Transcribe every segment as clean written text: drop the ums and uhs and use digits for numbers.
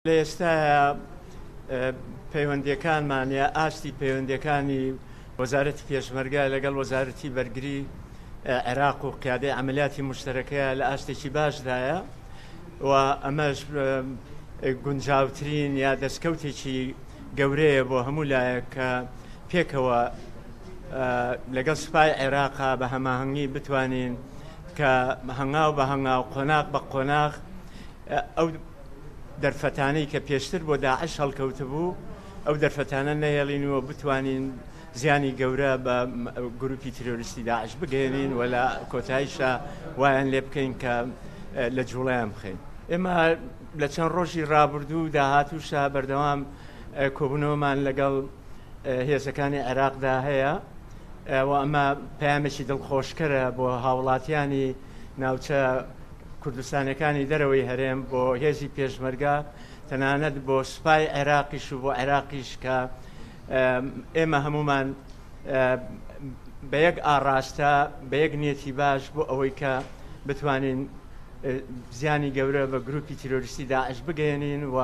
لە ئێستاە پەیوەندیەکانمان یا ئاستی پەیوەندیەکانی وەزارەتی پێشمەرگە لەگەڵ وەزارەتی بەرگری عێراق و قیادەی عەمەلیاتی مشتەرەکەیە لە ئاستێکی باشدایە و ئەمەش گونجاوترین یا دەستکەوتێکی گەورەیە بۆ هەموو لایەک کە پێکەوە لەگەڵ سوپای عێراقا بە هەماهەنگی بتوانین کە هەنگاو بە هەنگاو قۆناغ بە قۆناغ ئەو دەرفەتانەی کە پێشتر بۆ داعش هەڵکەوتبوو ئەو دەرفەتانە نەهێڵینەوە بتوانین زیانی گەورە بە گروپی تیرۆریستی داعش بگەێنین و لە کۆتاییشە وایان لێ بکەین کە لە جوڵەیان بخەین. ئێمە لە چەند ڕۆژی ڕابردوو داهاتووشە بەردەوام کۆبوونەوەمان لەگەڵ هێزەکانی عێراقدا هەیە و ئەمە پەیامێکی دڵخۆشکەرە بۆ هاوڵاتیانی ناوچە کوردستانەکانی دەرەوەی هەرێم بۆ هێزی پێشمەرگە تەنانەت بۆ سوپای عێراقیش و بۆ عێراقیش کە ئێمە هەمومان بە یەک ئاڕاستە بە یەک نیەتی باش بۆ ئەوەی کە بتوانین زیانی گەورە بە گروپی تیرۆریستی داعش بگەێنین و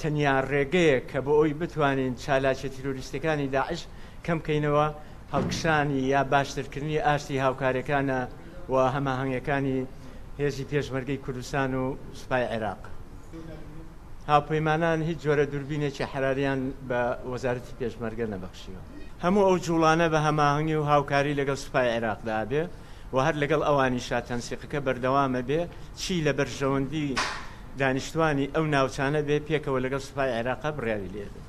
تەنیا ڕێگەیە کە بۆ ئەوی بتوانین چالاکیە تیرۆریستەکانی داعش کەم بکەینەوە هەڵکشانی یا باشترکردنی ئاستی هاوکارەکانە و هەماهەنگەکانی هێزی پێشمەرگەی کوردستان و سوپای عێراق. هاوپەیمانان هیچ جۆرە دووربینێکی حراریان بە وەزارەتی پێشمەرگە نەبەخشیوە. هەموو ئەو جوڵانە بە هەماهەنگی و هاوکاری لەگەڵ سوپای عێراقدا بێ و هەر لەگەڵ ئەوانیشا تەنسیقەکە بەردەوامە بێ چی لە بەرژەوەندی دانیشتوانی ئەو ناوچانە بێ پێکەوە لەگەڵ سوپای عێراقا بڕیاری لێ بێ.